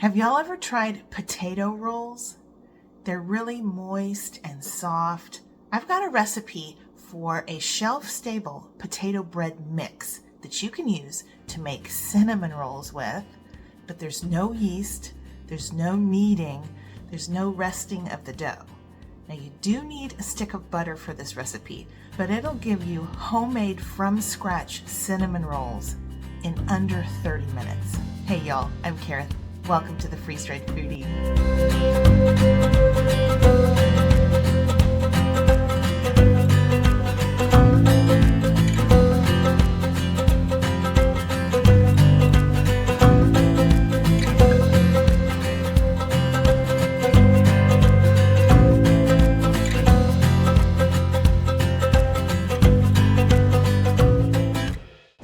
Have y'all ever tried potato rolls? They're really moist and soft. I've got a recipe for a shelf-stable potato bread mix that you can use to make cinnamon rolls with, but there's no yeast, there's no kneading, there's no resting of the dough. Now you do need a stick of butter for this recipe, but it'll give you homemade from scratch cinnamon rolls in under 30 minutes. Hey y'all, I'm Karen. Welcome to the Freeze-Dried Foodie.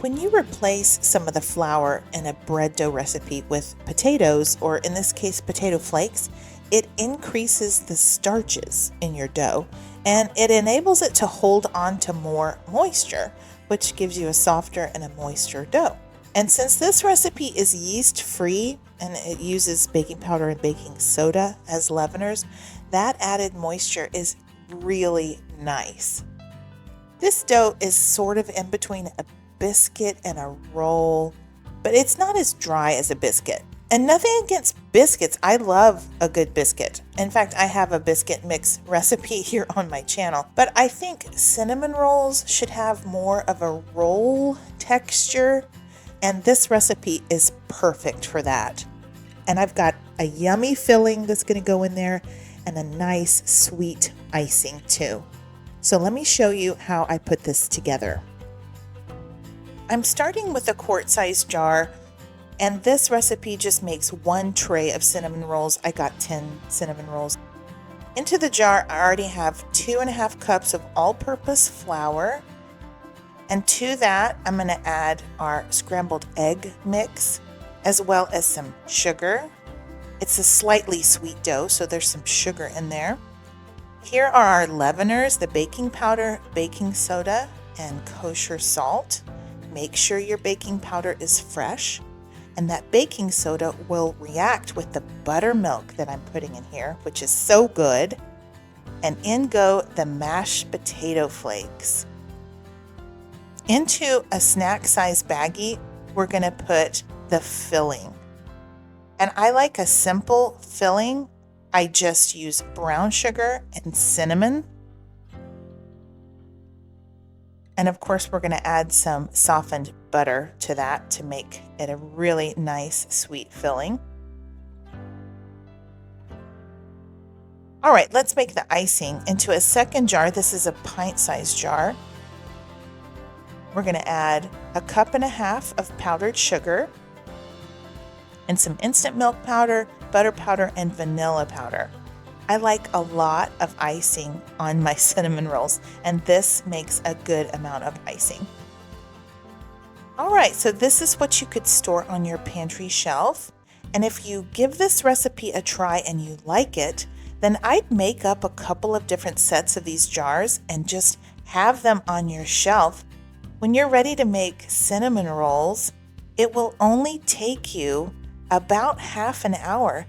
When you replace some of the flour in a bread dough recipe with potatoes, or in this case potato flakes, it increases the starches in your dough and it enables it to hold on to more moisture, which gives you a softer and a moister dough. And since this recipe is yeast free and it uses baking powder and baking soda as leaveners, that added moisture is really nice. This dough is sort of in between a biscuit and a roll, but it's not as dry as a biscuit. And nothing against biscuits. I love a good biscuit. In fact, I have a biscuit mix recipe here on my channel, but I think cinnamon rolls should have more of a roll texture, and this recipe is perfect for that. And I've got a yummy filling that's going to go in there and a nice sweet icing too. So let me show you how I put this together. I'm starting with a quart-sized jar, and this recipe just makes one tray of cinnamon rolls. I got 10 cinnamon rolls. Into the jar, I already have 2.5 cups of all-purpose flour, and to that, I'm going to add our scrambled egg mix, as well as some sugar. It's a slightly sweet dough, so there's some sugar in there. Here are our leaveners, the baking powder, baking soda, and kosher salt. Make sure your baking powder is fresh, and that baking soda will react with the buttermilk that I'm putting in here, which is so good. And in go the mashed potato flakes. Into a snack size baggie, we're going to put the filling. And I like a simple filling. I just use brown sugar and cinnamon. And of course, we're going to add some softened butter to that to make it a really nice, sweet filling. All right, let's make the icing. Into a second jar, this is a pint-sized jar. We're going to add 1.5 cups of powdered sugar and some instant milk powder, butter powder, and vanilla powder. I like a lot of icing on my cinnamon rolls, and this makes a good amount of icing. All right, so this is what you could store on your pantry shelf. And if you give this recipe a try and you like it, then I'd make up a couple of different sets of these jars and just have them on your shelf. When you're ready to make cinnamon rolls, it will only take you about half an hour,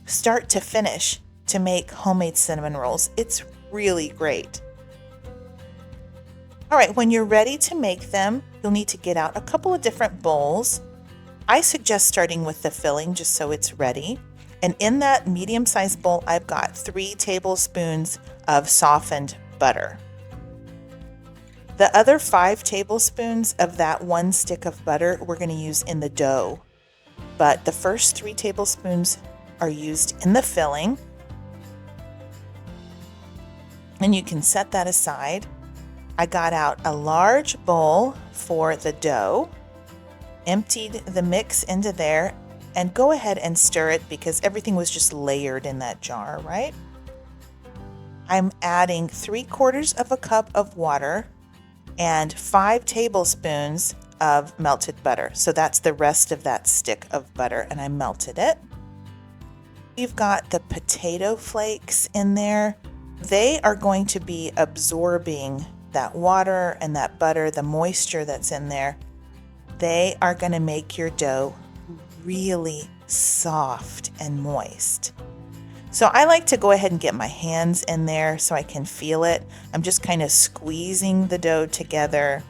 start to finish, to make homemade cinnamon rolls. It's really great. All right, when you're ready to make them, you'll need to get out a couple of different bowls. I suggest starting with the filling just so it's ready. And in that medium-sized bowl, I've got 3 tablespoons of softened butter. The other 5 tablespoons of that 1 stick of butter we're going to use in the dough. But the first 3 tablespoons are used in the filling. And you can set that aside. I got out a large bowl for the dough, emptied the mix into there, and go ahead and stir it because everything was just layered in that jar, right? I'm adding 3/4 cup of water and 5 tablespoons of melted butter. So that's the rest of that stick of butter, and I melted it. You've got the potato flakes in there. They are going to be absorbing that water and that butter, the moisture that's in there. They are going to make your dough really soft and moist. So I like to go ahead and get my hands in there so I can feel it. I'm just kind of squeezing the dough together.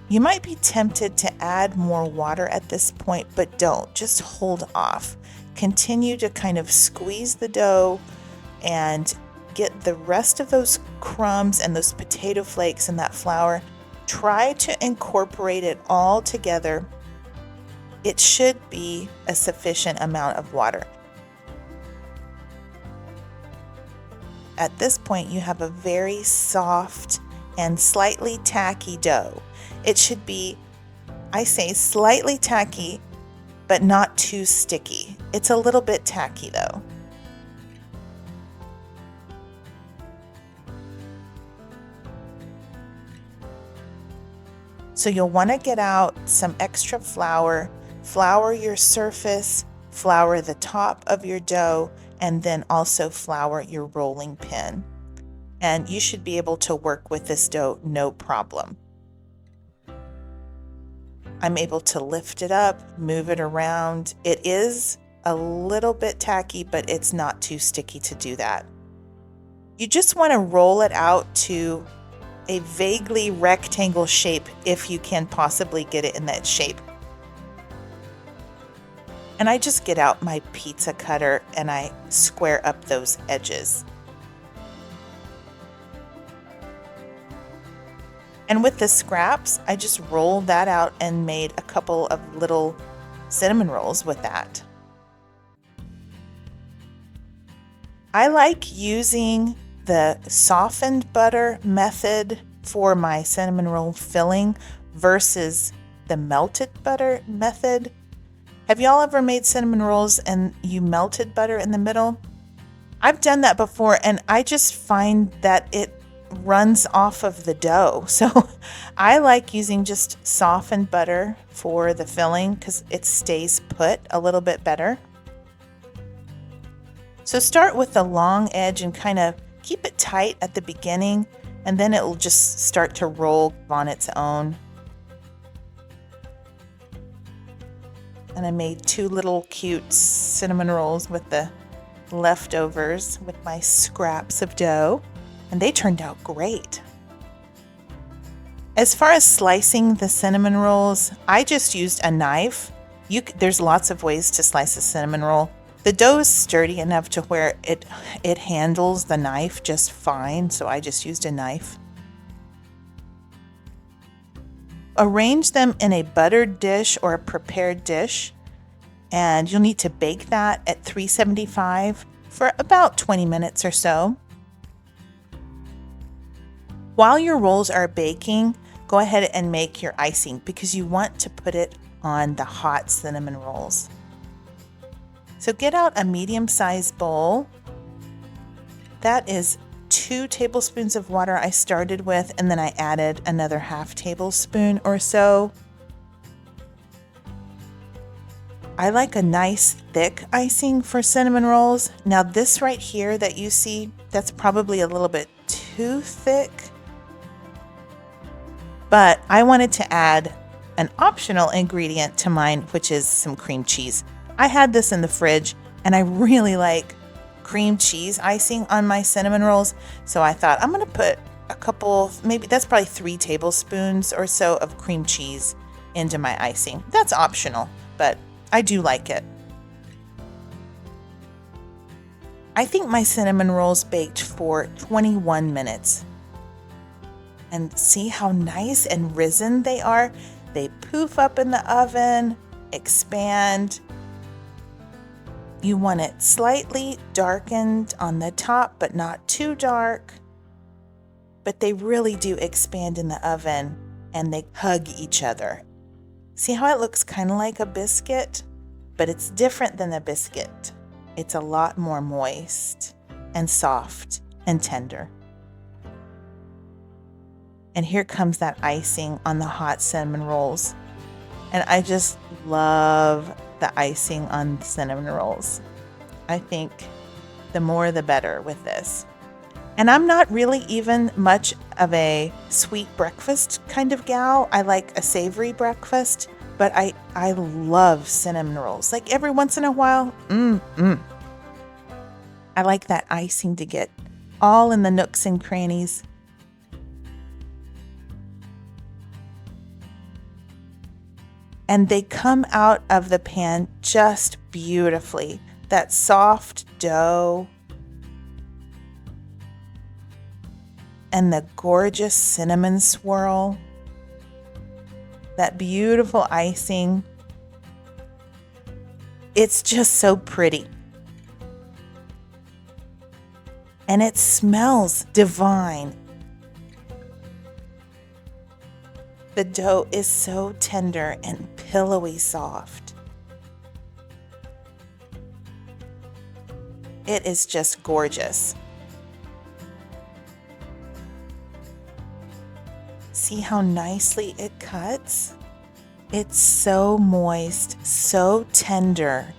You might be tempted to add more water at this point, but don't. Just hold off. Continue to kind of squeeze the dough and get the rest of those crumbs and those potato flakes and that flour. Try to incorporate it all together. It should be a sufficient amount of water. At this point, you have a very soft and slightly tacky dough. It should be, I say, slightly tacky, but not too sticky. It's a little bit tacky though. So you'll want to get out some extra flour. Flour your surface, flour the top of your dough, and then also flour your rolling pin. And you should be able to work with this dough no problem. I'm able to lift it up, move it around. It is a little bit tacky, but it's not too sticky to do that. You just want to roll it out to a vaguely rectangle shape if you can possibly get it in that shape. And I just get out my pizza cutter and I square up those edges. And with the scraps, I just rolled that out and made a couple of little cinnamon rolls with that. I like using the softened butter method for my cinnamon roll filling versus the melted butter method. Have y'all ever made cinnamon rolls and you melted butter in the middle? I've done that before and I just find that it runs off of the dough. So I like using just softened butter for the filling because it stays put a little bit better. So start with the long edge and kind of keep it tight at the beginning, and then it will just start to roll on its own. And I made two little cute cinnamon rolls with the leftovers with my scraps of dough, and they turned out great. As far as slicing the cinnamon rolls, I just used a knife. There's lots of ways to slice a cinnamon roll. The dough is sturdy enough to where it handles the knife just fine, so I just used a knife. Arrange them in a buttered dish or a prepared dish, and you'll need to bake that at 375 for about 20 minutes or so. While your rolls are baking, go ahead and make your icing because you want to put it on the hot cinnamon rolls. So get out a medium-sized bowl. That is 2 tablespoons of water I started with, and then I added another half tablespoon or so. I like a nice thick icing for cinnamon rolls. Now this right here that you see, that's probably a little bit too thick, but I wanted to add an optional ingredient to mine, which is some cream cheese. I had this in the fridge and I really like cream cheese icing on my cinnamon rolls. So I thought I'm going to put a couple, maybe that's probably 3 tablespoons or so of cream cheese into my icing. That's optional, but I do like it. I think my cinnamon rolls baked for 21 minutes. And see how nice and risen they are? They poof up in the oven, expand. You want it slightly darkened on the top, but not too dark. But they really do expand in the oven and they hug each other. See how it looks kind of like a biscuit? But it's different than a biscuit. It's a lot more moist and soft and tender. And here comes that icing on the hot cinnamon rolls. And I just love the icing on cinnamon rolls. I think the more the better with this. And I'm not really even much of a sweet breakfast kind of gal. I like a savory breakfast, but I love cinnamon rolls. Like every once in a while, I like that icing to get all in the nooks and crannies. And they come out of the pan just beautifully. That soft dough and the gorgeous cinnamon swirl. That beautiful icing. It's just so pretty. And it smells divine. The dough is so tender and pillowy soft. It is just gorgeous. See how nicely it cuts? It's so moist, so tender,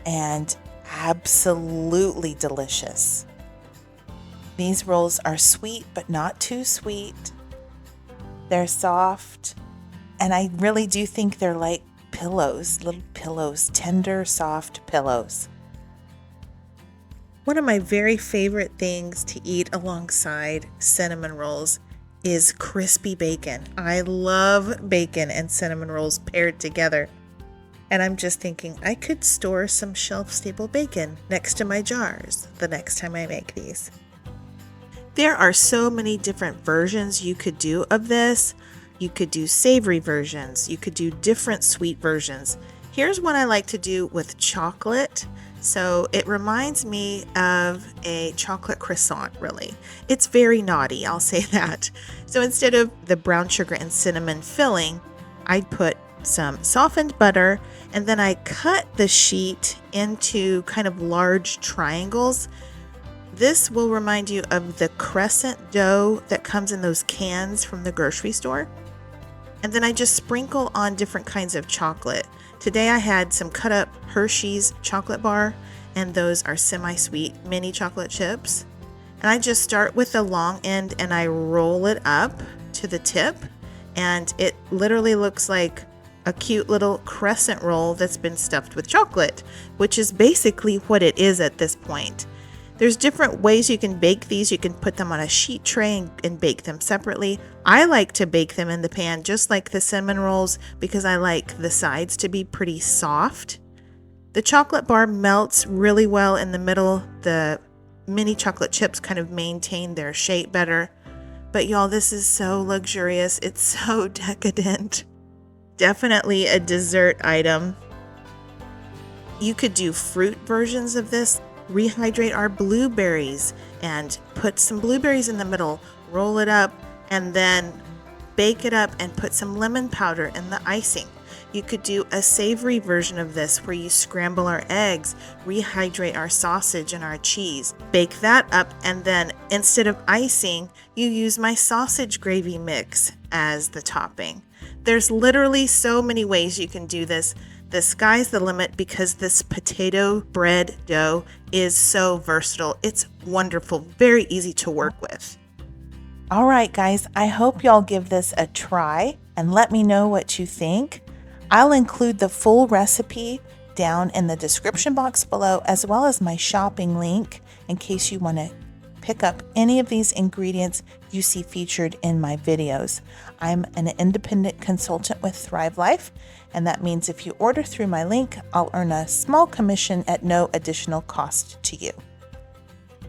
and absolutely delicious. These rolls are sweet, but not too sweet. They're soft, and I really do think they're like pillows, little pillows, tender, soft pillows. One of my very favorite things to eat alongside cinnamon rolls is crispy bacon. I love bacon and cinnamon rolls paired together. And I'm just thinking I could store some shelf-stable bacon next to my jars the next time I make these. There are so many different versions you could do of this. You could do savory versions. You could do different sweet versions. Here's one I like to do with chocolate. So it reminds me of a chocolate crescent, really. It's very naughty, I'll say that. So instead of the brown sugar and cinnamon filling, I'd put some softened butter, and then I cut the sheet into kind of large triangles. This will remind you of the crescent dough that comes in those cans from the grocery store. And then I just sprinkle on different kinds of chocolate. Today I had some cut up Hershey's chocolate bar, and those are semi-sweet mini chocolate chips. And I just start with the long end and I roll it up to the tip, and it literally looks like a cute little crescent roll that's been stuffed with chocolate, which is basically what it is at this point. There's different ways you can bake these. You can put them on a sheet tray and bake them separately. I like to bake them in the pan just like the cinnamon rolls because I like the sides to be pretty soft. The chocolate bar melts really well in the middle. The mini chocolate chips kind of maintain their shape better. But y'all, this is so luxurious. It's so decadent. Definitely a dessert item. You could do fruit versions of this. Rehydrate our blueberries and put some blueberries in the middle, roll it up, and then bake it up and put some lemon powder in the icing. You could do a savory version of this where you scramble our eggs, rehydrate our sausage and our cheese, bake that up, and then instead of icing, you use my sausage gravy mix as the topping. There's literally so many ways you can do this. The sky's the limit because this potato bread dough is so versatile. It's wonderful, very easy to work with. All right, guys, I hope y'all give this a try and let me know what you think. I'll include the full recipe down in the description box below, as well as my shopping link in case you want to pick up any of these ingredients you see featured in my videos. I'm an independent consultant with Thrive Life, and that means if you order through my link, I'll earn a small commission at no additional cost to you.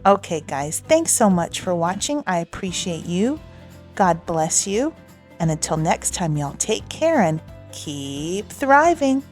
Okay, guys, thanks so much for watching. I appreciate you. God bless you. And until next time, y'all take care and keep thriving.